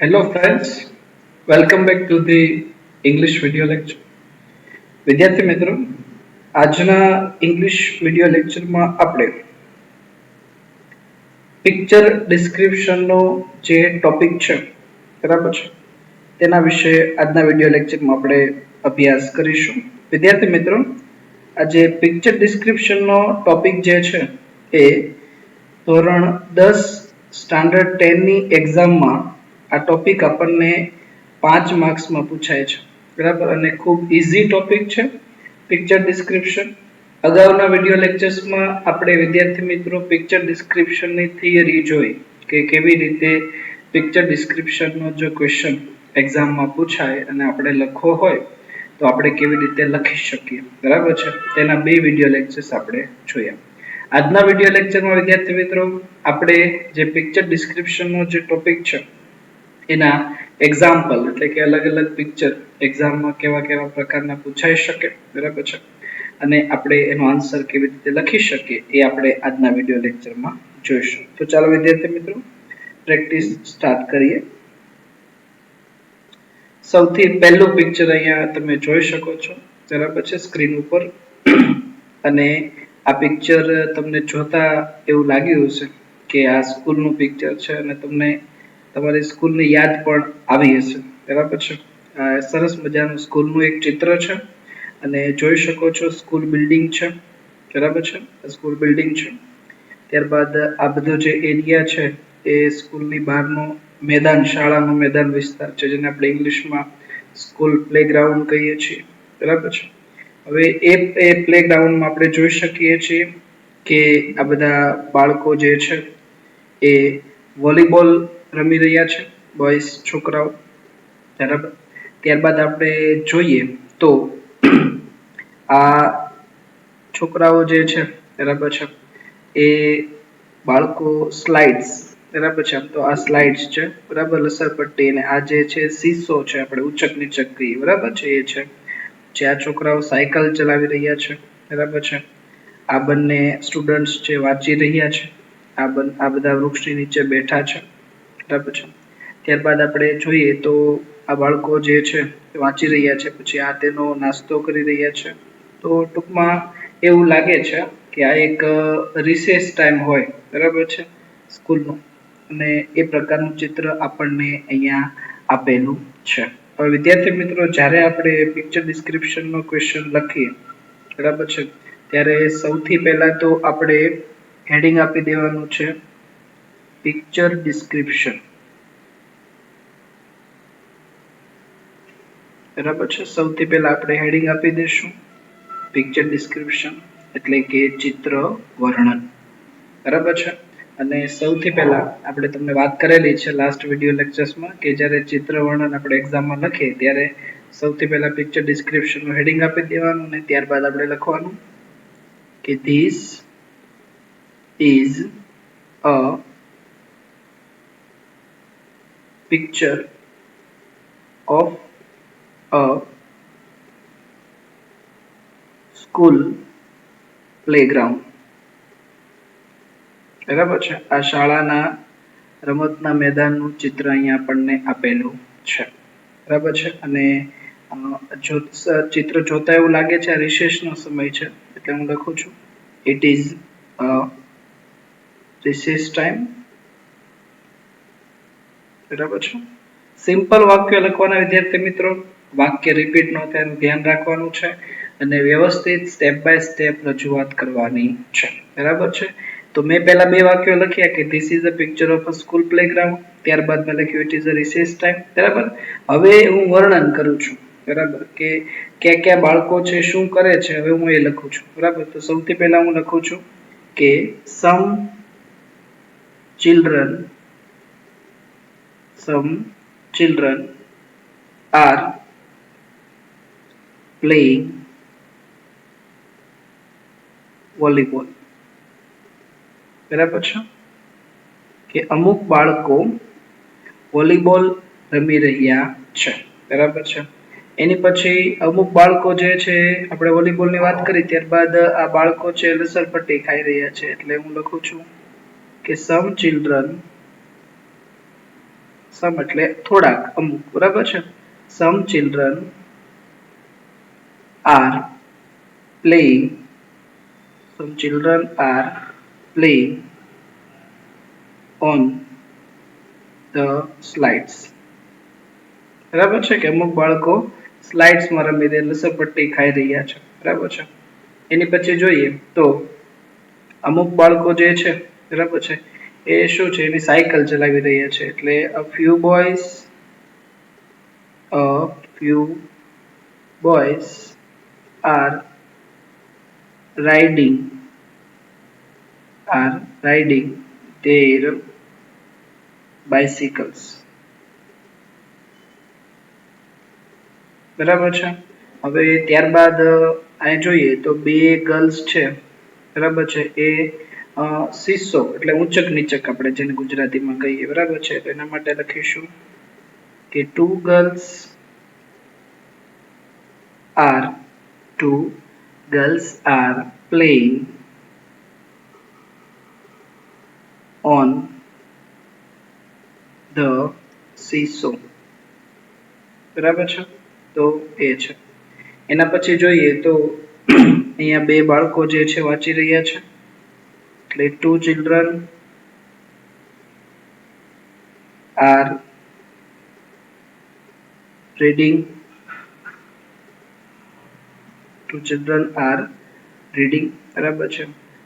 Hello friends, welcome back to the English video lecture. વિદ્યાર્થી મિત્રો, આજના ઇંગ્લિશ વિડિયો લેક્ચરમાં આપણે પિક્ચર ડિસ્ક્રિપ્શનનો જે ટોપિક છે બરાબર છે તેના વિશે આજના વિડિયો લેક્ચરમાં આપણે અભ્યાસ કરીશું. વિદ્યાર્થી મિત્રો, આજે પિક્ચર ડિસ્ક્રિપ્શનનો ટોપિક જે છે એ ધોરણ 10 સ્ટાન્ડર્ડ 10 ની એક્ઝામમાં આ ટોપિક આપણને 5 માર્ક્સમાં પૂછાય છે બરાબર, અને ખૂબ ઇઝી ટોપિક છે પિક્ચર ડિસ્ક્રિપ્શન. અગાઉના વિડિયો લેક્ચર્સમાં આપણે વિદ્યાર્થી મિત્રો પિક્ચર ડિસ્ક્રિપ્શનની થિયરી જોઈ કે કેવી રીતે પિક્ચર ડિસ્ક્રિપ્શનનો જો ક્વેશ્ચન એક્ઝામમાં પૂછાય અને આપણે લખવો હોય તો આપણે કેવી રીતે લખી શકીએ બરાબર છે, તેના બે વિડિયો લેક્ચર્સ આપણે જોયા. આજના વિડિયો લેક્ચરમાં વિદ્યાર્થી મિત્રો આપણે જે પિક્ચર ડિસ્ક્રિપ્શનનો જે ટોપિક છે એના એક્ઝામ્પલ એટલે કે અલગ અલગ પિક્ચર એક્ઝામમાં કેવા કેવા પ્રકારના પૂછાઈ શકે બરાબર છે, અને આપણે એનો આન્સર કેવી રીતે લખી શકીએ એ આપણે આજના વિડિયો લેક્ચરમાં જોઈશું. તો ચાલો વિદ્યાર્થી મિત્રો પ્રેક્ટિસ સ્ટાર્ટ કરીએ. સૌથી પહેલું પિક્ચર અહીંયા તમે જોઈ શકો છો બરાબર છે સ્ક્રીન ઉપર, અને આ પિક્ચર તમને જોતા એવું લાગ્યું હશે કે આ સ્કૂલનું પિક્ચર છે અને તમને તમારી સ્કૂલની યાદ પણ આવી હશે બરાબર છે. સરસ મજાનું સ્કૂલનું એક ચિત્ર છે અને જોઈ શકો છો સ્કૂલ બિલ્ડિંગ છે બરાબર છે, સ્કૂલ બિલ્ડિંગ છે. ત્યારબાદ આ બધો જે એરિયા છે એ સ્કૂલની બહારનો મેદાન, શાળાનો મેદાન વિસ્તાર છે જેને આપણે ઇંગ્લિશમાં સ્કૂલ પ્લેગ્રાઉન્ડ કહીએ છીએ બરાબર છે. હવે એ પ્લેગ્રાઉન્ડમાં આપણે જોઈ શકીએ છીએ કે આ બધા બાળકો જે છે એ વોલીબોલ રમી રહ્યા છે, બોયઝ છોકરાઓ બરાબર. ત્યારબાદ આપણે જોઈએ તો આ છોકરાઓ જે છે બરાબર છે એ બાળકો સ્લાઇડ્સ બરાબર છે, આમ તો આ સ્લાઇડ્સ છે બરાબર, લસરપટ્ટી, અને આ જે છે સીસો છે, આપણે ઉચક નીચક કહીએ બરાબર છે, એ છે જે આ છોકરાઓ સાયકલ ચલાવી રહ્યા છે બરાબર છે. આ બંને સ્ટુડન્ટ્સ છે વાંચી રહ્યા છે, આ બધા વૃક્ષની નીચે બેઠા છે બરાબર છે. ત્યારબાદ આપણે જોઈએ તો આ બાળકો જે છે વાંચી રહ્યા છે, પછી આ તેનો નાસ્તો કરી રહ્યા છે. તો ટૂંકમાં એવું લાગે છે કે આ એક રિસેસ ટાઈમ હોય બરાબર છે સ્કૂલનું, અને એ પ્રકારનું ચિત્ર આપણને અહીંયા આપેલું છે. હવે વિદ્યાર્થી મિત્રો, જ્યારે આપણે પિક્ચર ડિસ્ક્રિપ્શનનો ક્વેશ્ચન લખીએ બરાબર છે ત્યારે સૌથી પહેલા તો આપણે હેડિંગ આપી દેવાનું છે પિક્ચર ડિસ્ક્રિપ્શન બરાબર છે. સૌથી પહેલા આપણે હેડિંગ આપી દઈશું પિક્ચર ડિસ્ક્રિપ્શન એટલે કે ચિત્ર વર્ણન બરાબર છે. અને સૌથી પહેલા આપણે તમને વાત કરેલી છે લાસ્ટ વિડિયો લેક્ચર્સમાં કે જ્યારે ચિત્ર વર્ણન આપણે એક્ઝામમાં લખીએ ત્યારે સૌથી પહેલા પિક્ચર ડિસ્ક્રિપ્શનનું હેડિંગ આપી દેવાનું, અને ત્યારબાદ આપણે લખવાનું કે this is a picture of a school playground બરાબર છે. આ શાળાના રમતના મેદાનનું ચિત્ર અહીંયા આપણને આપેલું છે બરાબર છે. અને ચિત્ર જોતા એવું લાગે છે આ રિસેસનો સમય છે એટલે હું લખું છું it is a recess time બરાબર છે. સિમ્પલ વાક્ય લખવાના વિદ્યાર્થી મિત્રો, વાક્ય રિપીટ ન થાય એનું ધ્યાન રાખવાનું છે અને વ્યવસ્થિત સ્ટેપ બાય સ્ટેપ રજૂઆત કરવાની છે બરાબર છે. તો મેં પહેલા બે વાક્યો લખ્યા કે this is a picture of a school playground, ત્યારબાદ મેં લખ્યું it is a recess time બરાબર. હવે હું વર્ણન કરું છું બરાબર કે ક્યાં ક્યાં બાળકો છે, શું કરે છે, હવે હું એ લખું છું બરાબર. તો સૌથી પહેલા હું લખું છું કે some children are playing volleyball બરાબર છે, કે અમુક બાળકો વોલીબોલ રમી રહ્યા છે બરાબર છે. એની પછી અમુક બાળકો જે છે આપણે વોલીબોલની વાત કરી ત્યારબાદ આ બાળકો છે લસરપટ્ટી ખાઈ રહ્યા છે એટલે હું લખું છું કે some children સમ એટલે થોડાક, અમુક, બરાબર છે. Some children are playing, some children are playing on the slides. બરાબર છે કે અમુક બાળકો સ્લાઇડ્સમાં રમી રહ્યા, લસરપટ્ટી ખાઈ રહ્યા છે. બરાબર છે. એની પછી જોઈએ તો અમુક બાળકો જે છે, બરાબર છે, એ શું છે, એની સાયકલ ચલાવી રહ્યા છે. એટલે a few boys are riding their bicycles. બરાબર છે. હવે ત્યારબાદ અહીં જોઈએ તો બે ગર્લ્સ છે, બરાબર છે, એ સીસો એટલે ઊંચક નીચક આપણે જેને ગુજરાતીમાં કહીએ, બરાબર છે. તો એના માટે લખીશું કે two girls are playing on the seesaw. બરાબર છે. તો એ છે. એના પછી જોઈએ તો અહીંયા બે બાળકો જે છે વાંચી રહ્યા છે. એટલે two children are reading. બરાબર છે.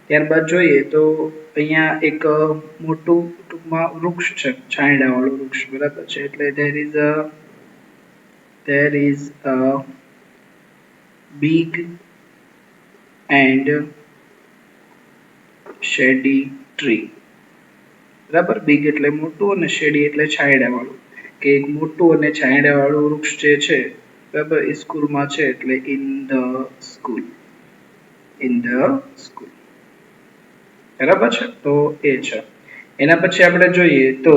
ત્યારબાદ જોઈએ તો અહીંયા એક મોટું ટૂંકમાં વૃક્ષ છે, છાંયડા વાળું વૃક્ષ, બરાબર છે. એટલે there is a big and shady tree. બરાબર. big એટલે મોટું અને shady એટલે છાંયડા વાળું, કે એક મોટું અને છાંયડા વાળું વૃક્ષ જે છે, બરાબર, એ સ્કૂલમાં છે. એટલે in the school. બરાબર છે. તો એ છે. એના પછી આપણે જોઈએ તો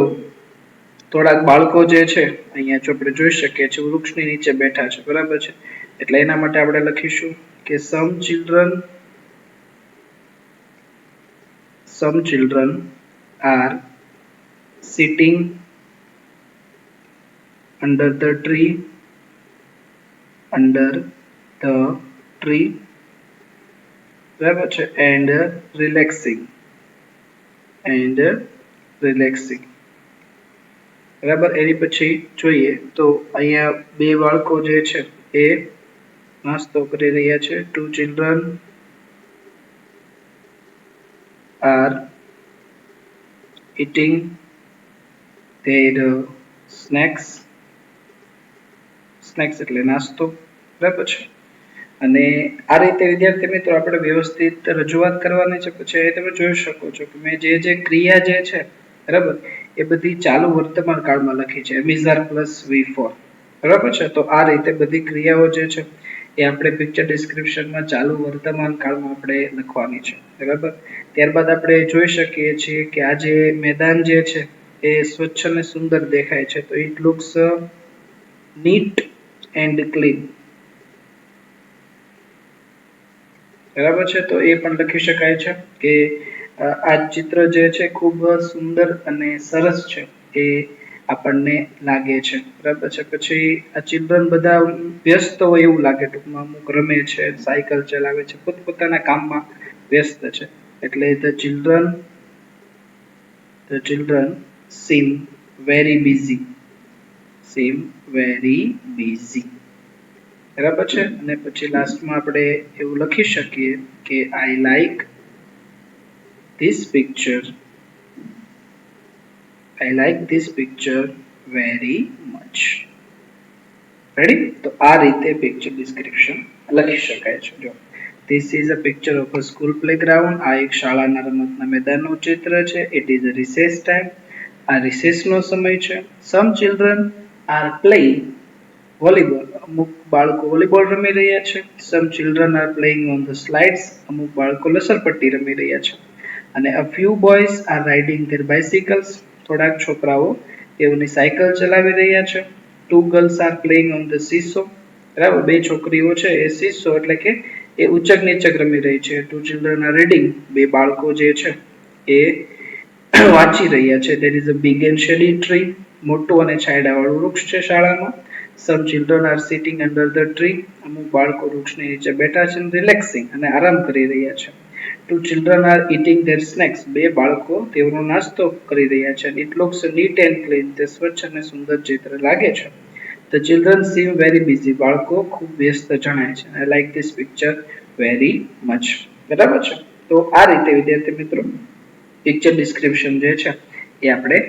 થોડાક બાળકો જે છે અહીંયા જો આપણે જોઈ શકીએ છીએ વૃક્ષની નીચે બેઠા છે, બરાબર છે. એટલે એના માટે આપણે લખીશું કે some children are sitting under the tree બરાબર છે, and relaxing. બરાબર. એની પછી જોઈએ તો અહીંયા બે બાળકો જે છે એ નાસ્તો કરી રહ્યા છે. two children are eating their snacks એટલે નાસ્તો, બરાબર છે. અને આ રીતે વિદ્યાર્થી મિત્રો આપણે વ્યવસ્થિત રજૂઆત કરવાની છે. પછી તમે જોઈ શકો છો કે મેં જે ક્રિયા જે છે, બરાબર, એ બધી ચાલુ વર્તમાન કાળમાં લખી છે, એમિઝાર પ્લસ V4, બરાબર છે. તો આ રીતે બધી ક્રિયાઓ જે છે એ આપણે પિક્ચર ડિસ્ક્રિપ્શનમાં ચાલુ વર્તમાન કાળમાં આપણે લખવાની છે, બરાબર. ત્યારબાદ આપણે જોઈ શકીએ છીએ કે આ જે મેદાન જે છે એ સ્વચ્છ અને સુંદર દેખાય છે. તો it looks neat and clean, બરાબર છે. તો એ પણ લખી શકાય છે કે આ ચિત્ર જે છે ખૂબ સુંદર અને સરસ છે, એ આપણને લાગે છે, બરાબર છે. પછી આ ચિલ્ડ્રન બધા વ્યસ્ત હોય એવું લાગે, ટૂંકમાં અમુક રમે છે, સાયકલ ચલાવે છે, પોતપોતાના કામમાં વ્યસ્ત છે. એટલે the children seem very busy. બરાબર છે. અને પછી લાસ્ટમાં આપણે એવું લખી શકીએ કે I like this picture very much. Ready? તો આ રીતે પિક્ચર ડિસ્ક્રિપ્શન લખી શકાય છે. જો This is a picture of a school playground. આ એક શાળાના રમતના મેદાનનું ચિત્ર છે. It is a recess time. આ રિસેસનો સમય છે. Some children are playing volleyball. અમુક બાળકો વોલીબોલ રમી રહ્યા છે. Some children are playing on the slides. અમુક બાળકો લસરપટ્ટી રમી રહ્યા છે. અને a few boys are riding their bicycles. થોડાક છોકરાઓ તેઓની સાયકલ ચલાવી રહ્યા છે. Two girls are playing on the seesaw. બરાબર, બે છોકરીઓ છે એ seesaw એટલે કે એ ઉચક નીચક રમી રહી છે. Two children are reading. બે બાળકો જે છે એ વાંચી રહ્યા છે. There is a big and shady tree. મોટું અને છાંયડાવાળું વૃક્ષ છે શાળામાં. Some children are sitting under the tree. અમુક બાળકો વૃક્ષની નીચે બેઠા છે રિલેક્સિંગ અને આરામ કરી રહ્યા છે. Two children are eating their snacks. બે બાળકો તેઓનો નાસ્તો કરી રહ્યા છે. It looks neat and clean. તે સ્વચ્છ અને સુંદર ચિત્ર લાગે છે. The children seem very busy. બાળકો ખૂબ વ્યસ્ત જણાય છે. I like this picture very much. બરાબર છે. તો આ રીતે વિદ્યાર્થી મિત્રો પિક્ચર ડિસ્ક્રિપ્શન જે છે એ આપણે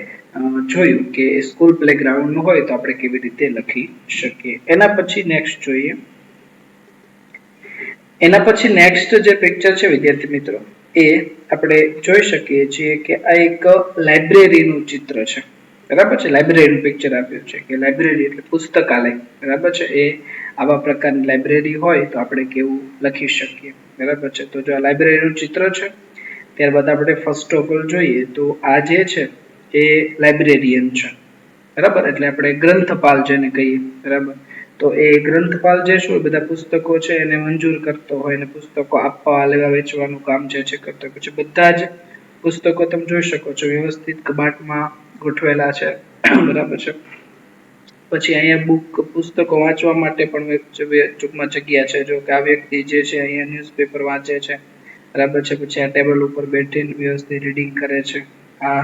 જોયું કે સ્કૂલ પ્લેગ્રાઉન્ડ નું હોય તો આપણે કેવી રીતે લખી શકીએ. એના પછી નેક્સ્ટ જોઈએ. એના પછી નેક્સ્ટ જે પિક્ચર છે વિદ્યાર્થી મિત્રો એ આપણે જોઈ શકીએ છીએ કે આ એક લાઇબ્રેરીનું ચિત્ર છે. બરાબર છે. લાઇબ્રેરીનું પિક્ચર આપ્યું છે કે લાઇબ્રેરી એટલે પુસ્તકાલય. બરાબર છે. એ આવા પ્રકારની લાઇબ્રેરી હોય તો આપણે કેવું લખી શકીએ. બરાબર છે. તો જો આ લાઇબ્રેરીનું ચિત્ર છે ત્યારબાદ આપણે ફર્સ્ટ ઓફ ઓલ જોઈએ તો આ જે છે એ લાઇબ્રેરિયન છે. બરાબર. એટલે આપણે ગ્રંથપાલ જેને કહીએ. બરાબર. તો એ ગ્રંથપાલ જે શું બધા પુસ્તકો છે એને મંજૂર કરતો હોય અને પુસ્તકો આપવા લેવા વેચવાનું કામ જે છે કરતો હોય. પછી બધા જ પુસ્તકો તમે જોઈ શકો છો વ્યવસ્થિત કબાટમાં ગોઠવેલા છે. બરાબર છે. પછી અહીંયા બુક પુસ્તકો વાંચવા માટે પણ ટૂંકમાં જગ્યા છે. જો કે આ વ્યક્તિ જે છે અહીંયા ન્યૂઝપેપર વાંચે છે. બરાબર છે. પછી આ ટેબલ ઉપર બેઠીને વ્યવસ્થિત રીડિંગ કરે છે. આ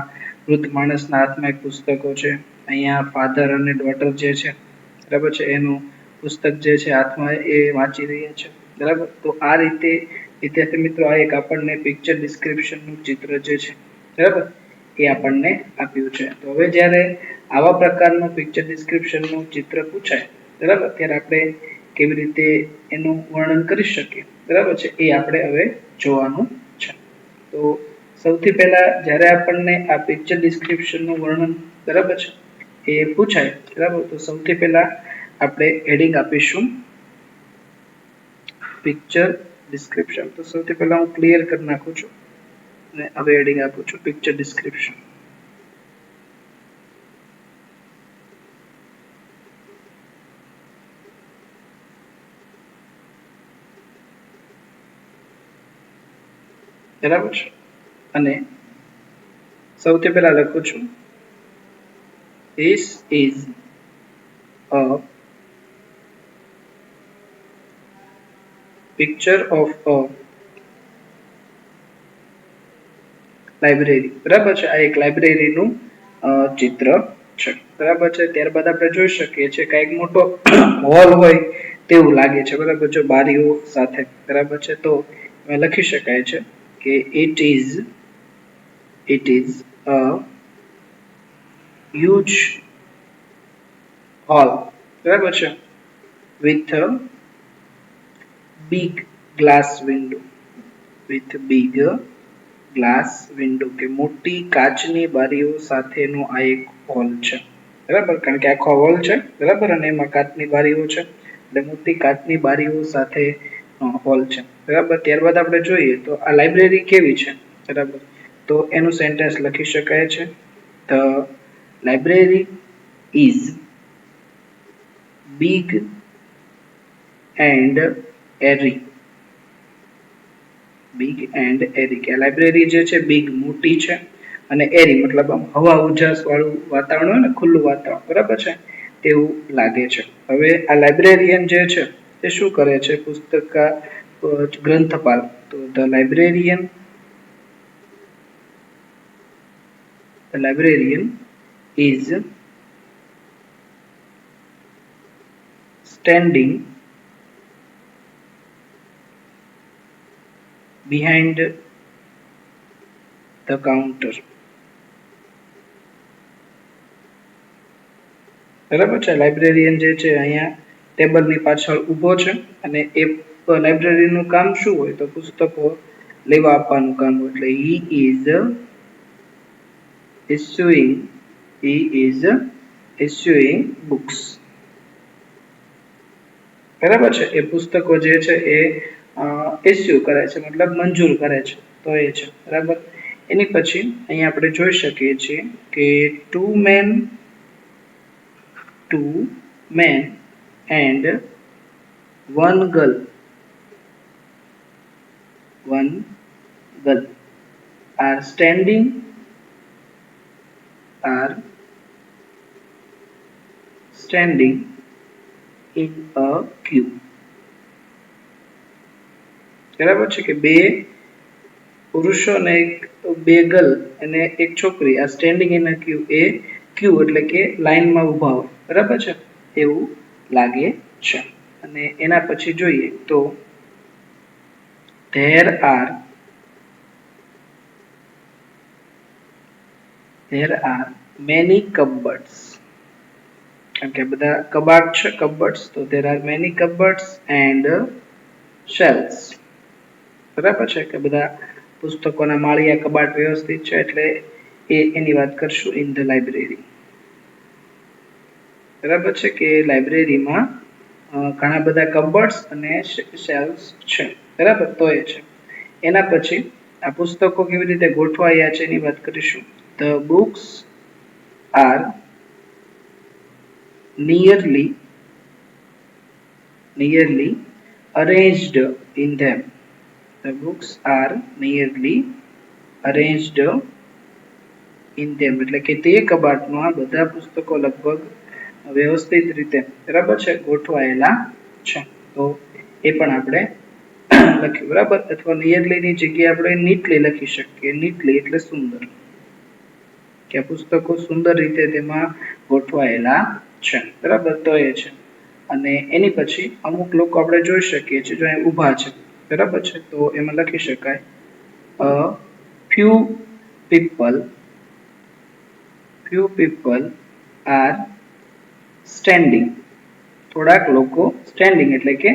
વૃદ્ધ માણસના હાથમાં એક પુસ્તકો છે. અહીંયા ફાધર અને ડોટર જે છે બરાબર છે એનું પુસ્તક જે છે હાથમાં એ વાંચી રહ્યા છે. બરાબર. તો આ રીતે વિદ્યાર્થી મિત્રો આ એક આપણને પિક્ચર ડિસ્ક્રિપ્શનનું ચિત્ર જે છે બરાબર એ આપણને આપ્યું છે. તો હવે જ્યારે આવા પ્રકારનું પિક્ચર ડિસ્ક્રિપ્શનનું ચિત્ર પૂછાય બરાબર ત્યારે આપણે કેવી રીતે એનું વર્ણન કરી શકીએ બરાબર છે એ આપણે હવે જોવાનું છે. તો સૌથી પહેલા જ્યારે આપણને આ પિક્ચર ડિસ્ક્રિપ્શનનું વર્ણન બરાબર છે એ પૂછાય બરાબર તો સૌથી પહેલા આપણે હેડિંગ આપીશું પિક્ચર ડિસ્ક્રિપ્શન. તો સૌથી પહેલા હું ક્લિયર કરી નાખું છું અને હવે હેડિંગ આપું છું પિક્ચર ડિસ્ક્રિપ્શન. બરાબર છે. અને સૌથી પહેલા લખું છું This is a picture of a library. બરાબર છે. આ એક લાઇબ્રેરીનું ચિત્ર છે. બરાબર છે. ત્યારબાદ આપણે જોઈ શકીએ છીએ કે એક મોટો હોલ હોય તેવું લાગે છે. બરાબર. જો બારીઓ સાથે બરાબર છે તો લખી શકાય છે કે it is a huge hall. બરાબર છે. with a big glass window. with big glass window કે મોટી કાચની બારીઓ સાથેનો આ એક હોલ છે. બરાબર. કારણ કે આખો હોલ છે. બરાબર. અને એમાં કાચની બારીઓ છે એટલે મોટી કાચની બારીઓ સાથે હોલ છે. બરાબર. ત્યારબાદ આપણે જોઈએ તો આ લાઇબ્રેરી કેવી છે. બરાબર. તો એનું સેન્ટેન્સ લખી શકાય છે the library is big and airy. big and airy કે લાઇબ્રેરી જે છે બિગ મોટી છે અને એરી મતલબ આમ હવા ઉજાસ વાળું વાતાવરણ હોય ને ખુલ્લું વાતાવરણ બરાબર છે તેવું લાગે છે. હવે આ લાઇબ્રેરિયન જે છે તે શું કરે છે પુસ્તકા ગ્રંથપાલ. તો the librarian is standing behind the counter. બરાબર છે. લાઇબ્રેરિયન જે છે અહીંયા ટેબલની પાછળ ઊભો છે અને એ લાઇબ્રેરીનું કામ શું હોય તો પુસ્તકો લેવા આપવાનું કામ હોય એટલે he is issuing books. બરાબર છે. એ પુસ્તકો જે છે એ ઇસ્યુ કરે છે મતલબ મંજૂર કરે છે તો એ છે. બરાબર. એની પછી અહીંયા આપણે જોઈ શકીએ છીએ કે two men and one girl are standing standing in a queue. બરાબર છે કે બે પુરુષો અને બે ગર્લ અને એક છોકરી આ સ્ટેન્ડિંગ ઇન અ ક્યુ એ ક્યુ એટલે કે લાઈનમાં ઊભા હોય બરાબર છે એવું લાગે છે અને એના પછી જોઈએ તો there are many cupboards કારણ કે બધા કબાટ છે cupboards તો there are many cupboards and shelves બરાબર છે કે બધા પુસ્તકોના માળિયા કબાટ વ્યવસ્થિત છે એટલે એની વાત કરશું in the library બરાબર છે કે લાઇબ્રેરીમાં ઘણા બધા કબર્ડ્સ અને શેલ્ફ્સ છે બરાબર તો એ છે એના પછી આ પુસ્તકો કેવી રીતે ગોઠવાયા છે એની વાત કરીશું the books are nearly arranged in them. The books are nearly arranged in them એટલે કે તે કબાટમાં બધા પુસ્તકો લગભગ વ્યવસ્થિત રીતે બરાબર છે ગોઠવાયેલા છે તો એ પણ આપણે લખ્યું બરાબર અથવા નિયરલી ની જગ્યાએ આપણે નીટલી લખી શકીએ નીટલી એટલે સુંદર કે પુસ્તકો સુંદર રીતે તેમાં ગોઠવાયેલા છે બરાબર તો એ છે અને એની પછી અમુક લોકો આપણે જોઈ શકીએ છીએ જો અહીં ઊભા છે બરાબર છે તો એમાં લખી શકાય few people are standing થોડાક લોકો સ્ટેન્ડિંગ એટલે કે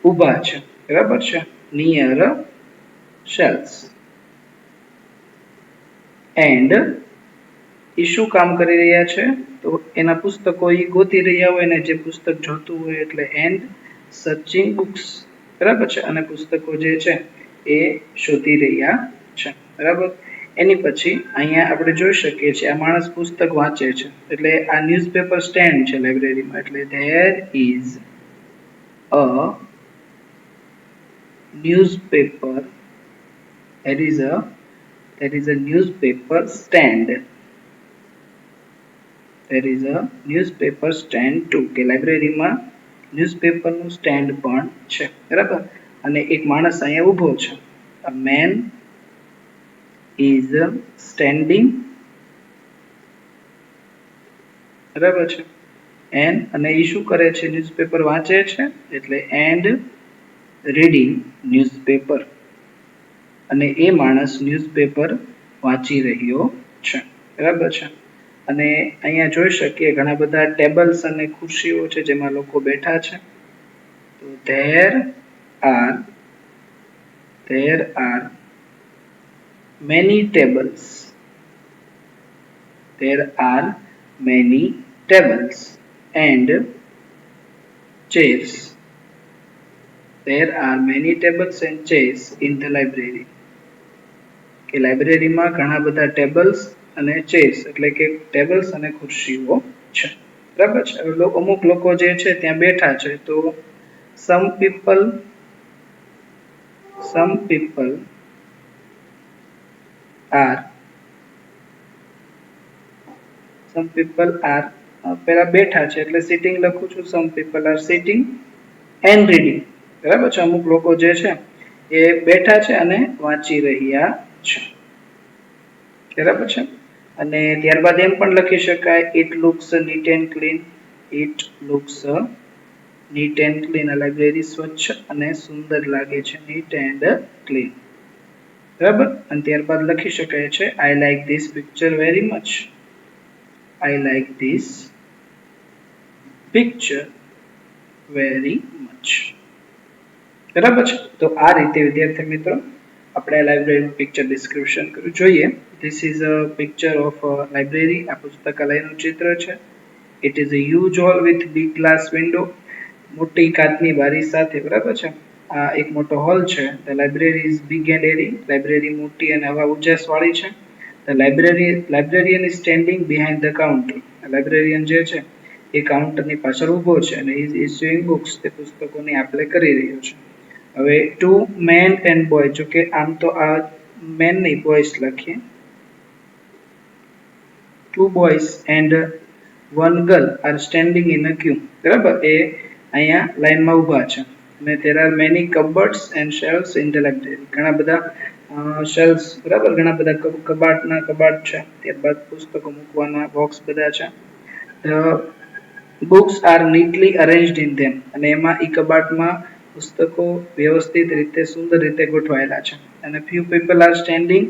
ઊભા છે બરાબર છે નિયર shelves and એ શું કામ કરી રહ્યા છે તો એના પુસ્તકો એ ગોતી રહ્યા હોય ને જે પુસ્તક જોતું હોય એટલે એન્ડ સર્ચિંગ બુક્સ બરાબર છે અને પુસ્તકો જે છે એ શોધી રહ્યા છે બરાબર એની પછી અહીંયા આપણે જોઈ શકીએ છીએ આ માણસ પુસ્તક વાંચે છે એટલે આ ન્યૂઝપેપર સ્ટેન્ડ છે લાઇબ્રેરીમાં એટલે there is a newspaper stand there is a newspaper stand too કે લાઇબ્રેરીમાં ન્યૂઝપેપરનું સ્ટેન્ડ પણ છે બરાબર અને એક માણસ અહીંયા ઊભો છે a man is standing બરાબર છે એન્ડ અને એ શું કરે છે ન્યૂઝપેપર વાંચે છે એટલે એન્ડ રીડિંગ ન્યૂઝપેપર અને એ માણસ ન્યૂઝપેપર વાંચી રહ્યો છે બરાબર છે અને અહીંયા જોઈ શકીએ ઘણા બધા ટેબલ્સ અને ખુરશીઓ છે જેમાં લોકો બેઠા છે તો there are many tables and chairs there are many tables and chairs in the library કે લાઇબ્રેરીમાં ઘણા બધા ટેબલ્સ અને ચેર્સ એટલે કે ટેબલ્સ અને ખુરશીઓ છે બરાબર છે અમુક લોકો જે છે ત્યાં બેઠા છે તો some people are પેલા બેઠા છે એટલે સિટિંગ લખું છું some people are sitting and reading બરાબર છે અમુક લોકો જે છે એ બેઠા છે અને વાંચી રહ્યા છે બરાબર છે અને ત્યારબાદ એમ પણ લખી શકાય it looks neat and clean આ લાઇબ્રેરી સ્વચ્છ અને સુંદર લાગે છે neat and clean બરાબર અને ત્યારબાદ લખી શકાય છે I like this picture very much બરાબર છે તો આ રીતે વિદ્યાર્થી મિત્રો આપણે લાઇબ્રેરીનું પિક્ચર ડિસ્ક્રિપ્શન કર્યું જોઈએ this is a picture of library આ પુસ્તકાલયનું ચિત્ર છે it is a huge hall with big glass window મોટી કાચની બારી સાથે બરાબર છે આ એક મોટો હોલ છે the library is big and airy library મોટી અને હવા ઉજાસ વાળી છે the librarian is standing behind the counter librarian જે છે એ કાઉન્ટરની પાછળ ઊભો છે અને ઇઝ ઇશ્યુઇંગ બુક્સ તે પુસ્તકોની આપ લે કરી રહ્યો છે હવે ટુ મેન એન્ડ બોય જો કે આમ તો આ મેન નહીં બોયસ લખીએ two boys and one girl are standing in a queue. બરાબર એ અહીંયા લાઈનમાં ઊભા છે અને there are many cupboards and shelves in the library. ઘણા બધા shelves બરાબર ઘણા બધા કબાટના કબાટ છે, ત્યારબાદ પુસ્તકો મૂકવાના બોક્સ બધા છે. The books are neatly arranged in them. અને એમાં ઈ કબાટમાં પુસ્તકો વ્યવસ્થિત રીતે સુંદર રીતે ગોઠવાયેલા છે. અને few people are standing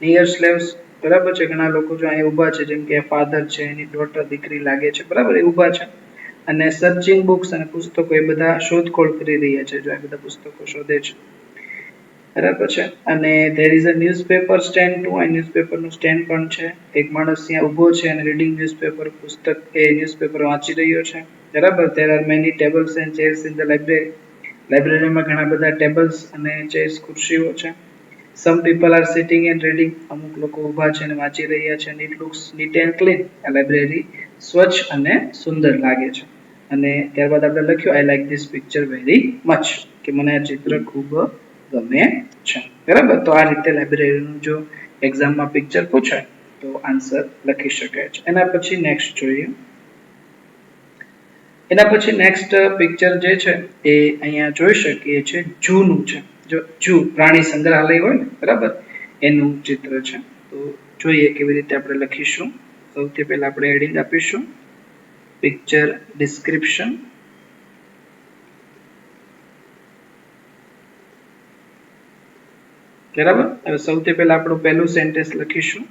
near slaves. બરાબર છે, ઘણા લોકો જો અહીંયા ઊભા છે, જેમ કે ફાધર છે, એની ડોટર દીકરી લાગે છે, બરાબર એ ઊભા છે. અને સર્ચિંગ બુક્સ અને પુસ્તકો એ બધા શોધખોળ કરી રહ્યા છે, જો આ બધા પુસ્તકો શોધે છે, બરાબર છે. અને there is a newspaper stand too. આ ન્યૂઝપેપર નું સ્ટેન્ડ પણ છે. એક માણસ ત્યાં ઊભો છે અને રીડિંગ ન્યૂઝપેપર પુસ્તક એ ન્યૂઝપેપર વાંચી રહ્યો છે, બરાબર. there are many tables and chairs in the library. લાઇબ્રેરીમાં ઘણા બધા ટેબલ્સ અને ચેર્સ ખુરશીઓ છે. some people are sitting and reading. અમુક લોકો ઊભા છે અને વાંચી રહ્યા છે. it looks neat and clean. આ લાઇબ્રેરી સ્વચ્છ અને સુંદર લાગે છે. અને ત્યારબાદ આપણે લખ્યું I like this picture very much, કે મને આ ચિત્ર ખૂબ ગમે છે, બરાબર. તો આ રીતે લાઇબ્રેરીનું જો એક્ઝામમાં પિક્ચર પૂછાય તો આન્સર લખી શકાય છે. એના પછી નેક્સ્ટ જોઈએ. એના પછી નેક્સ્ટ પિક્ચર જે છે એ અહીંયા જોઈ શકીએ છે, ઝૂનું છે. જો ઝૂ પ્રાણી સંગ્રહાલય હોય ને, બરાબર, એનું ચિત્ર છે. તો જોઈએ કેવી રીતે આપણે લખીશું. સૌથી પહેલા આપણે હેડિંગ આપીશું પિક્ચર ડિસ્ક્રિપ્શન. બરાબર. હવે સૌથી પહેલા આપણું પહેલું સેન્ટેન્સ લખીશું,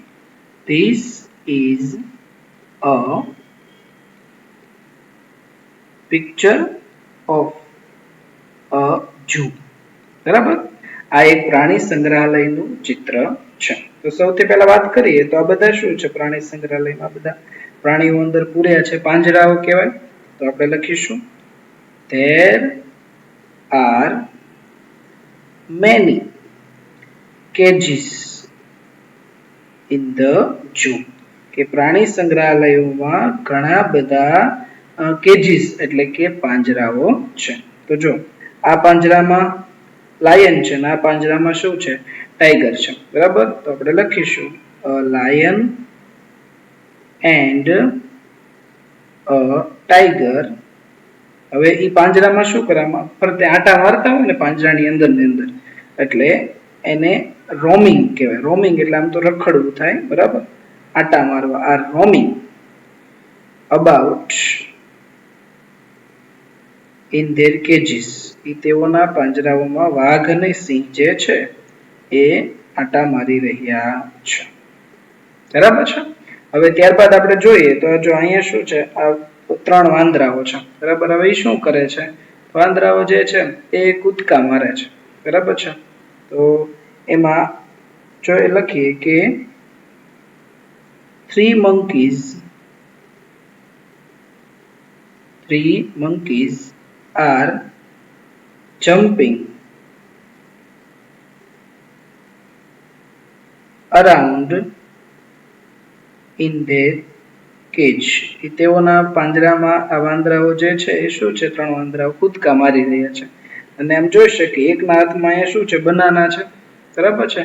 this is a picture of a zoo. બરાબર, આ એક પ્રાણી સંગ્રહાલયનું ચિત્ર છે. તો સૌથી પહેલા વાત કરીએ તો આ બધા શું છે, પ્રાણી સંગ્રહાલયમાં બધા પ્રાણીઓ અંદર પૂર્યા છે, પાંજરાઓ કહેવાય. તો આપણે લખીશું there are many cages in the zoo. કે પ્રાણી સંગ્રહાલયોમાં ઘણા બધા કેજીસ એટલે કે પાંજરાઓ છે. તો જો આ પાંજરામાં લાયન છે અને આ પાંજરામાં શું છે, ટાઈગર છે, બરાબર. તો આપણે લખીશું લાયન એન્ડ અ ટાઈગર. હવે ઈ પાંજરામાં શું કરવામાં ફરતે આટા મારતા હોય ને પાંજરાની અંદર ને અંદર, એટલે એને રોમિંગ કહેવાય. રોમિંગ એટલે આમ તો રખડવું થાય, બરાબર, આટા મારવા. Are roaming about in their cages. ઈ તેઓના પાંજરાઓમાં વાઘ અને સિંહ જે છે એ આટા મારી રહ્યા છે, બરાબર છે. હવે ત્યારબાદ આપણે જોઈએ તો જો અહીંયા શું છે, આ 3 વાંદરાઓ છે, બરાબર. હવે એ શું કરે છે, વાંદરાઓ જે છે એ કૂદકા મારે છે, બરાબર છે. તો એમાં જો એ લખીએ કે 3 monkeys are jumping around in their cage. એ તેઓના પાંજરામાં આ વાંદરાઓ જે છે એ શું છે, 3 વાંદરાઓ કૂદકા મારી રહ્યા છે. અને એમ જોઈ શકીએ એકના હાથમાં અહીંયા શું છે, બનાના છે, બરાબર છે.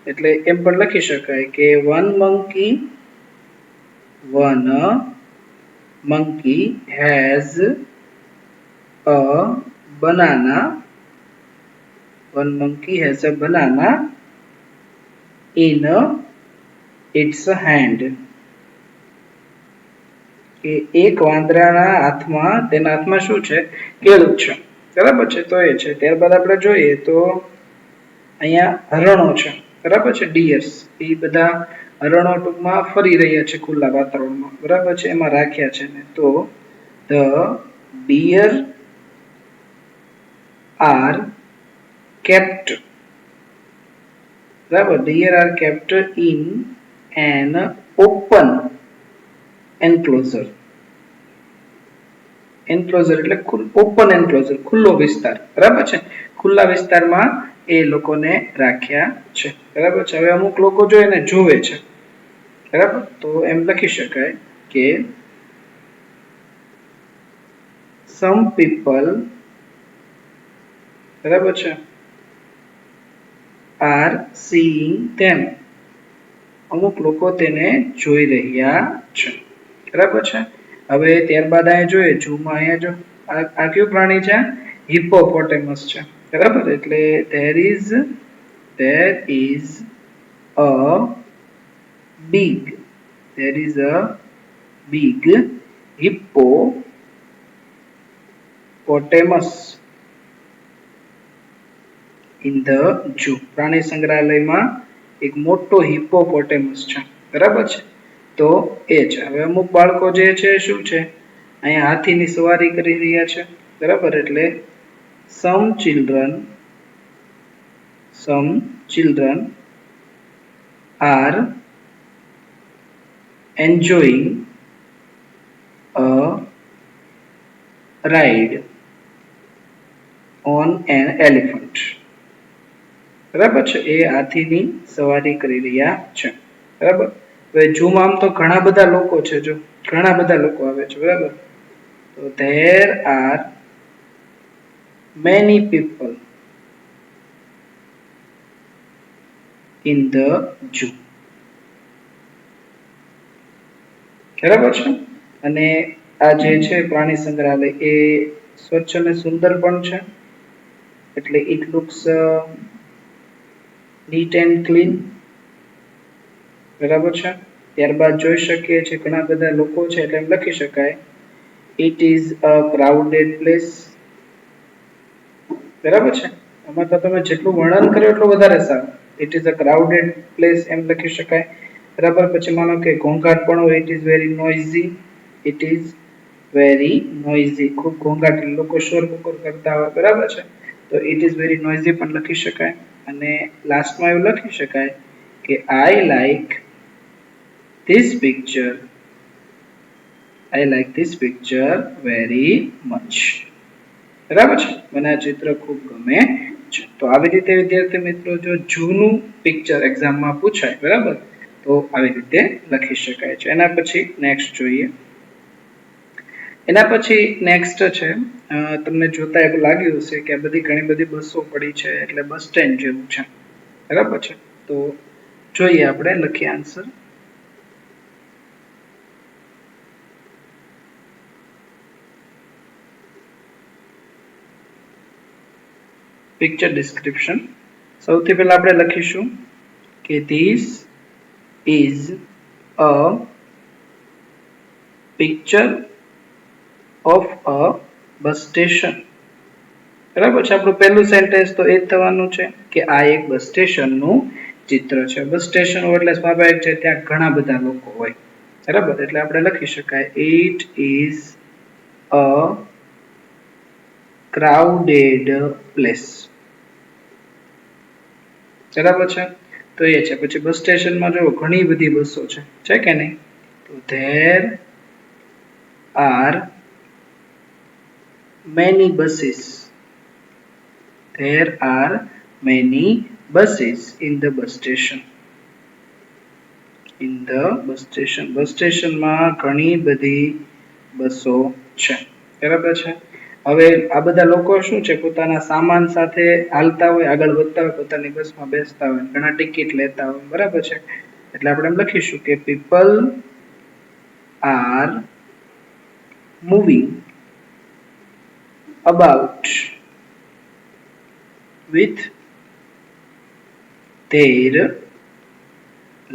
એટલે એમ પણ લખી શકાય કે one monkey has a banana. One monkey has a banana in its hand. કે એક વાંદરાના હાથમાં, તેના હાથમાં શું છે, કેળું છે, બરાબર છે. તો એ છે. ત્યારબાદ આપણે જોઈએ તો અહીંયા હરણો છે, બરાબર છે, ડિયર્સ. એ બધા હરણો ટૂંકમાં ફરી રહ્યા છે ખુલ્લા વાતાવરણમાં, બરાબર છે, એમાં રાખ્યા છે ને. તો the deer are kept, બરાબર, deer are kept in an open enclosure. Enclosure એટલે ઓપન એન્ક્લોઝર, ખુલ્લો વિસ્તાર, બરાબર છે. ખુલ્લા વિસ્તારમાં એ લોકોને રાખ્યા છે, બરાબર છે. હવે અમુક લોકો જો એને જોવે છે, બરાબર, તો એમ લખી શકાય કે some people, બરાબર છે, are seeing them. અમુક લોકો તેને જોઈ રહ્યા છે, બરાબર છે. હવે ત્યારબાદ અહીંયા જોઈએ ઝૂમાં અહીંયા જો આ કયું પ્રાણી છે? હિપ્પોપોટેમસ છે, બરાબર. એટલે there is a big there is a big hippopotamus in the zoo. પ્રાણી સંગ્રહાલયમાં એક મોટો હિપ્પોપોટેમસ છે, બરાબર છે. તો એ છે. હવે અમુક બાળકો જે છે શું છે, અહીંયા હાથીની સવારી કરી રહ્યા છે, બરાબર. એટલે some children are enjoying a ride on an elephant. બરાબર છે. એ હાથીની સવારી કરી રહ્યા છે, બરાબર. હવે ઝૂમાં આમ તો ઘણા બધા લોકો છે, જો ઘણા બધા લોકો આવે છે, બરાબર. તો there are many people in the zoo. બરાબર છે. અને આ જે છે પ્રાણી સંગ્રહાલય એ સ્વચ્છ અને સુંદર પણ છે, એટલે it looks neat and clean, બરાબર છે. ત્યારબાદ જોઈ શકીએ છીએ ઘણા બધા લોકો છે, એટલે એમ લખી શકાય it is a crowded place, બરાબર છે. આમાં તો તમે જેટલું વર્ણન કરો એટલું વધારે સારું. it is a crowded place એમ લખી શકાય, બરાબર. પછી માનો કે ઘોંઘાટ પણ હોય, it is very noisy, ખૂબ ઘોંઘાટ લોકો શોર બકોર કરતા હોય, બરાબર છે. તો it is very noisy પણ લખી શકાય. અને લાસ્ટમાં એવું લખી શકાય કે I like this picture very much, બરાબર છે. મને આ ચિત્ર ખૂબ ગમે છે. તો આવી રીતે વિદ્યાર્થી મિત્રો જો જૂનું પિક્ચર એક્ઝામમાં પૂછાય, બરાબર, તો આવી રીતે લખી શકાય છે. એના પછી નેક્સ્ટ જોઈએ. એના પછી નેક્સ્ટ છે, તમને જોતા એવું લાગ્યું હશે કે આ બધી ઘણી બધી બસો પડી છે, એટલે બસ સ્ટેન્ડ જેવું છે, બરાબર છે. તો જોઈએ આપણે લખીએ આન્સર. Picture description. સૌથી પહેલા આપણે લખીશું કે this is a picture of a bus station, બરાબર છે. આપણું પહેલું સેન્ટેન્સ તો એ જ થવાનું છે કે આ એક બસ સ્ટેશનનું ચિત્ર છે. બસ સ્ટેશન એટલે સ્વાભાવિક છે ત્યાં ઘણા બધા લોકો હોય, બરાબર. એટલે આપણે લખી શકાય it is a crowded place, બરાબર છે. તો એ છે. પછી બસ સ્ટેશનમાં જો ઘણી બધી બસો છે કે નહીં? તો there are many buses in the bus station. બસ સ્ટેશનમાં ઘણી બધી બસો છે, બરાબર છે. હવે આ બધા લોકો શું છે, પોતાના સામાન સાથે હાલતા હોય, આગળ વધતા હોય, પોતાની બસમાં બેસતા હોય, ઘણા ટિકિટ લેતા હોય, બરાબર છે. એટલે આપણે એમ લખીશું કે people are moving about with their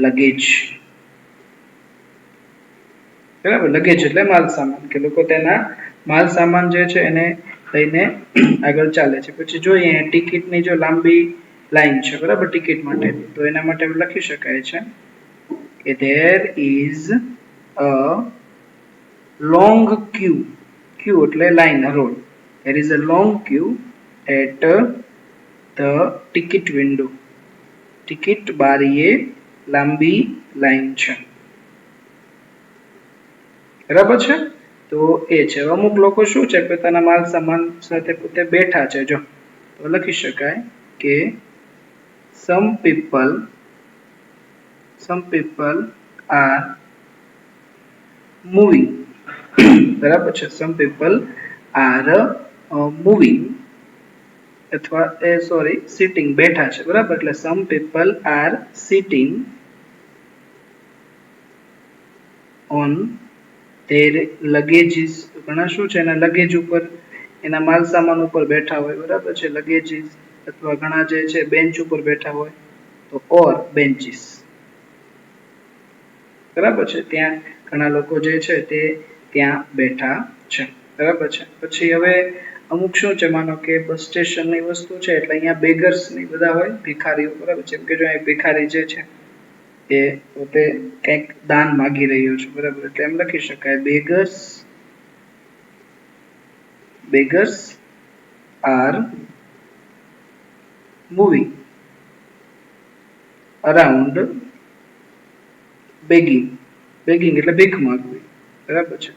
luggage, બરાબર. લગેજ એટલે માલ સામાન, કે લોકો તેના માલ સામાન જે છે એને લઈને આગળ ચાલે છે. પછી જોઈએ ટિકિટની જો લાંબી લાઈન છે, બરાબર, ટિકિટ માટે, તો એના માટે લખી શકાય છે કે there is a long queue એટલે line, road. there is a long queue at the ticket window, ticket બારીએ લાંબી લાઈન છે, બરાબર છે. તો એ છે. અમુક લોકો શું છે, પોતાના માલ સામાન સાથે પોતે બેઠા છે, જો તો લખી શકાય કે some people are moving, બરાબર છે. some people are moving અથવા sitting, બેઠા છે, બરાબર. એટલે some people are sitting on their luggages, ઘણા શું છે એના લગેજ ઉપર એના માલ સામાન ઉપર બેઠા હોય, બરાબર છે, લગેજીસ, અથવા ઘણા જે છે બેન્ચ ઉપર બેઠા હોય તો ઓર બેન્ચીસ, બરાબર છે, ત્યાં ઘણા લોકો જે છે તે ત્યાં બેઠા છે, બરાબર છે. પછી હવે અમુક શું છે, માનો કે બસ સ્ટેશન ની વસ્તુ છે એટલે અહીંયા બેગર્સ ની બધા હોય, ભિખારીઓ, બરાબર છે, કે જો અહીં ભિખારી જે છે એ પોતે કંઈક દાન માગી રહ્યો છે, બરાબર, એટલે એમ લખી શકાય beggars are moving around begging એટલે ભીખ માંગવી, બરાબર છે.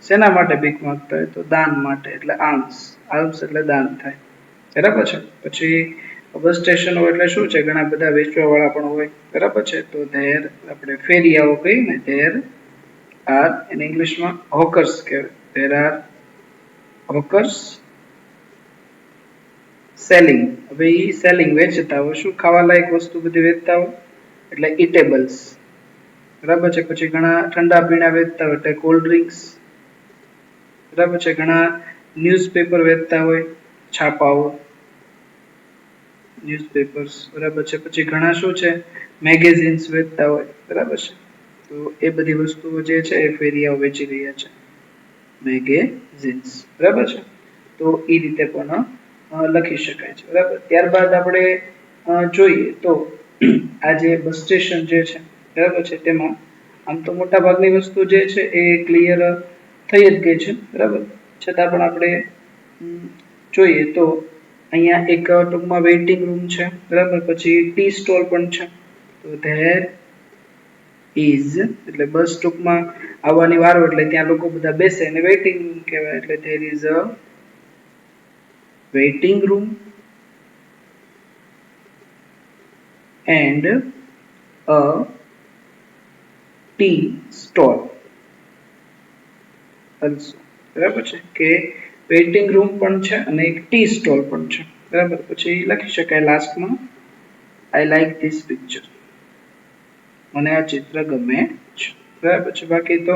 શેના માટે ભીખ માંગતા હોય તો દાન માટે, એટલે આલ્મ્સ એટલે દાન થાય, બરાબર છે. પછી બસ સ્ટેશન હોય એટલે શું છે, ઘણા બધા વેચવા વાળા પણ હોય, બરાબર છે, તો ધેર આપણે ફેરિયાઓ કહીએ ને, ધેર આર ઇન ઇંગ્લિશમાં હોકર્સ કહેવાય, ધેર આર હોકર્સ સેલિંગ. હવે ઈ સેલિંગ વેચતા હોય, શું ખાવા લાયક વસ્તુ બધી વેચતા હોય એટલે ઇટેબલ્સ, બરાબર છે. પછી ઘણા ઠંડા પીણા વેચતા હોય એટલે કોલ્ડ ડ્રિંક્સ, બરાબર છે. ઘણા ન્યૂઝપેપર વેચતા હોય, છાપાઓ, ન્યૂઝપેપર્સ, બરાબર છે. પછી ઘણા શું છે મેગેઝિન્સ વેચતા હોય, બરાબર છે. તો એ બધી વસ્તુઓ જે છે એ ફેરિયાઓ વેચી રહ્યા છે, મેગેઝિન્સ, બરાબર છે. તો એ રીતે પણ લખી શકાય છે, બરાબર. ત્યારબાદ આપણે જોઈએ તો આ જે બસ સ્ટેશન જે છે, બરાબર છે, તેમાં આમ તો મોટા ભાગની વસ્તુ જે છે એ ક્લિયર થઈ જ ગઈ છે, બરાબર. છતાં પણ આપણે જોઈએ તો અહીંયા એક ટૂંકમાં વેઇટિંગ રૂમ છે, બરાબર. પછી ટી સ્ટોલ પણ છે, તો ધેર ઇઝ એટલે બસ ટૂંકમાં આવવાની વારો એટલે ત્યાં લોકો બધા બેસે અને વેઇટિંગ રૂમ કહેવાય, એટલે there is a waiting room and a tea stall also, બરાબર છે, કે વેઇટિંગ રૂમ પણ છે અને એક ટી સ્ટોલ પણ છે, બરાબર. પછી લખી શકાય લાસ્ટમાં આઈ લાઈક ધીસ પિક્ચર, મને આ ચિત્ર ગમે છે, બરાબર છે. બાકી તો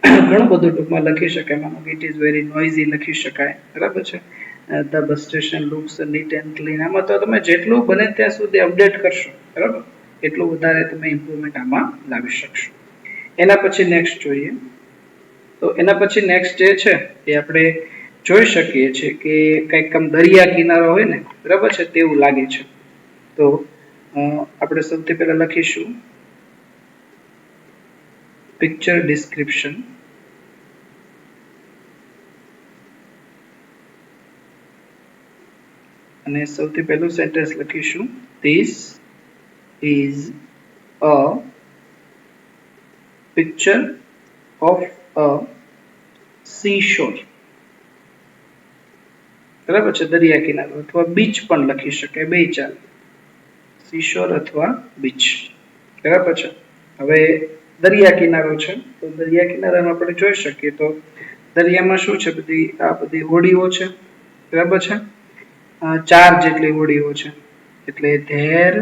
ઘણું બધું ટૂંકમાં લખી શકાય, માનો કે ઇટ ઇઝ વેરી નોઇઝી લખી શકાય, બરાબર છે. The bus station looks neat and clean. આમાં તો તમે જેટલું બને ત્યાં સુધી અપડેટ કરશો, બરાબર, એટલું વધારે તમે ઇમ્પ્રુવમેન્ટ આમાં લાવી શકશો. એના પછી નેક્સ્ટ જોઈએ તો એના પછી નેક્સ્ટ જે છે એ આપણે જોઈ શકીએ છીએ કે કંઈક આમ દરિયા કિનારો હોય ને, બરાબર છે, તેવું લાગે છે. તો આપણે સૌથી પહેલા લખીશું પિક્ચર ડિસ્ક્રિપ્શન, અને સૌથી પહેલું સેન્ટેન્સ લખીશું this is a picture of a sea shore, બરાબર છે, દરિયા કિનારો, અથવા બીચ પણ લખી શકાય, બે ચાલે, સી શોર અથવા બીચ, બરાબર છે. હવે દરિયા કિનારો છે તો દરિયા કિનારામાં આપણે જોઈ શકીએ તો દરિયામાં શું છે, આ બધી હોડીઓ છે, બરાબર છે, 4 જેટલી હોડીઓ છે, એટલે there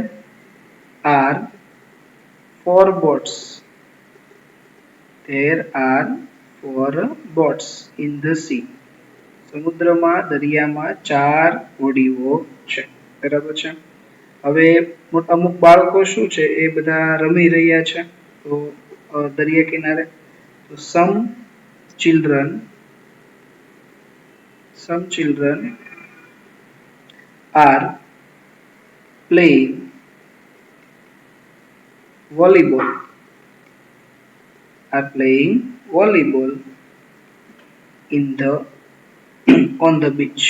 are 4 boats, there are 4 boats in the sea, સમુદ્રમાં દરિયામાં 4 હોડીઓ છે, બરાબર છે. હવે અમુક બાળકો શું છે એ બધા રમી રહ્યા છે તો દરિયા કિનારે, તો some children are playing volleyball in the on the beach,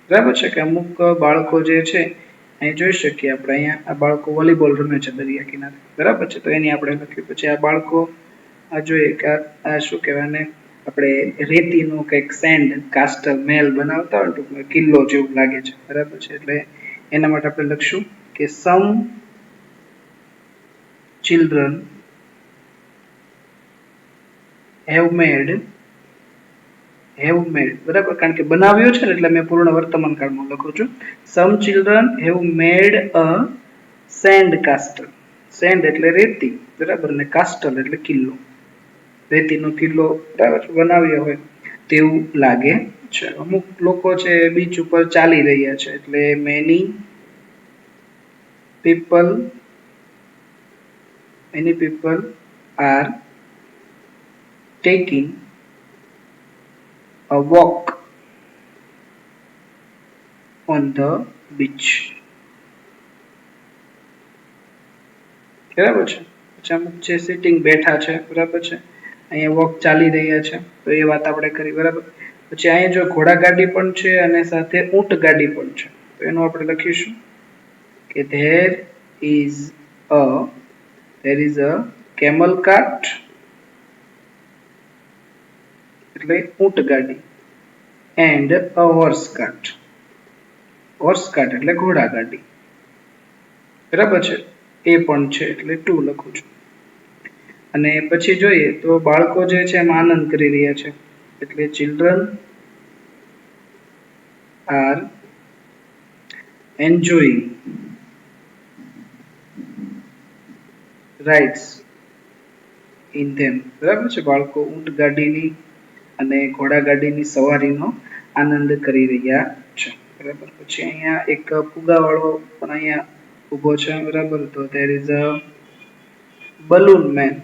બરાબર છે. કે અમુક બાળકો જે છે અહીં જોઈ શકીએ આપણે, અહીંયા આ બાળકો વોલીબોલ રમે છે દરિયા કિનારે, બરાબર છે, તો એની આપણે લખ્યું. પછી આ બાળકો આ જોઈએ કે આ શું કહેવાય ને, આપણે રેતીનું કંઈક સેન્ડ કાસ્ટર મેલ બનાવતા હોય ટૂંકમાં કિલ્લો જેવું લાગે છે, બરાબર છે, એટલે એના માટે આપણે લખશું કે સમ children have made, બરાબર, કારણ કે બનાવ્યો છે ને એટલે મેં પૂર્ણ વર્તમાન કાળમાં લખું છું. Some children have made a sand castle, sand એટલે રેતી, બરાબર, ને કાસ્ટલ એટલે કિલ્લો, રેતીનો કિલ્લો, બરાબર, બનાવ્યો હોય તેવું લાગે છે. અમુક લોકો છે બીચ ઉપર ચાલી રહ્યા છે એટલે many people are taking a walk on the beach. બરાબર છે. પછી અમુક છે સિટિંગ બેઠા છે, બરાબર છે, અહીંયા વોક ચાલી રહ્યા છે, તો એ વાત આપણે કરી, બરાબર. પછી અહીંયા જો ઘોડા ગાડી પણ છે અને સાથે ઊંટ ગાડી પણ છે, તો એનું આપણે લખીશું કે there is a camel cart એટલે ઊંટ ગાડી and a horse cart એટલે ઘોડા ગાડી, બરાબર છે, એ પણ છે એટલે 2 લખું છું. અને પછી જોઈએ તો બાળકો જે છે એમાં આનંદ કરી રહ્યા છે એટલે children are enjoying rides in them, બરાબર છે, બાળકો ઊંટ ગાડીની અને ઘોડા ગાડીની સવારીનો આનંદ કરી રહ્યા છે, બરાબર. પછી અહીંયા એક ફુગાવાળો પણ અહીંયા ઊભો છે, બરાબર. તો there is a balloon man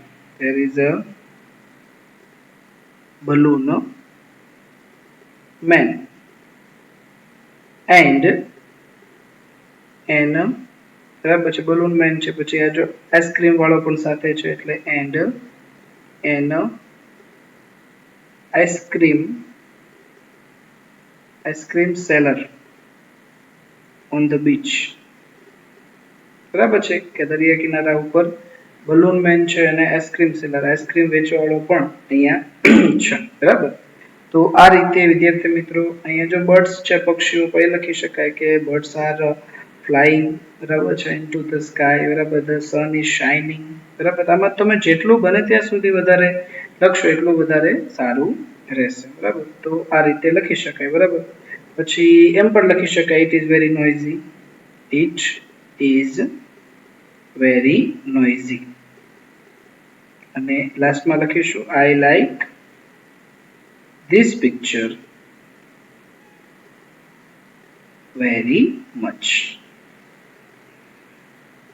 and બરાબર છે, બલૂન મેન છે. પછી આ જો આઈસ્ક્રીમ વાળો પણ સાથે છે એટલે and an ice-cream seller on the beach, બરાબર છે, કે દરિયા કિનારા ઉપર બલૂન મેન છે અને આઈસ્ક્રીમ સેલર, આઈસ્ક્રીમ વેચવાવાળો પણ અહીંયા છે, બરાબર. તો આ રીતે વિદ્યાર્થી મિત્રો અહીંયા જો બર્ડ્સ છે, પક્ષીઓ, તો એ લખી શકાય કે બર્ડ્સ આર ફ્લાઇંગ, બરાબર છે, ઇનટુ ધ સ્કાય, બરાબર, ધ સન ઇઝ શાઇનિંગ, બરાબર. આમાં તમે જેટલું બને ત્યાં સુધી વધારે લખશો એટલું વધારે સારું રહેશે, બરાબર. તો આ રીતે લખી શકાય, બરાબર. પછી એમ પણ લખી શકાય ઇટ ઇઝ વેરી નોઇઝી, અને લાસ્ટમાં લખીશું I like this picture very much,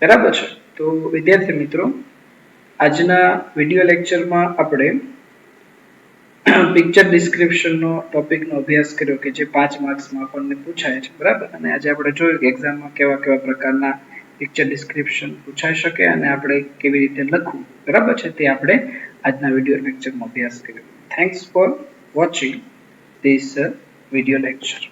બરાબર છે. તો વિદ્યાર્થી મિત્રો આજના વિડિયો લેક્ચરમાં આપણે પિક્ચર ડિસ્ક્રિપ્શનનો ટોપિકનો અભ્યાસ કર્યો કે જે 5 માર્ક્સમાં આપણને પૂછાય છે, બરાબર. અને આજે આપણે જોયું કે એક્ઝામમાં કેવા કેવા પ્રકારના પિક્ચર ડિસ્ક્રિપ્શન પૂછાઈ શકે અને આપણે કેવી રીતે લખવું, બરાબર છે, તે આપણે આજના વિડિયો લેક્ચરમાં અભ્યાસ કર્યો. Thanks for watching this video lecture.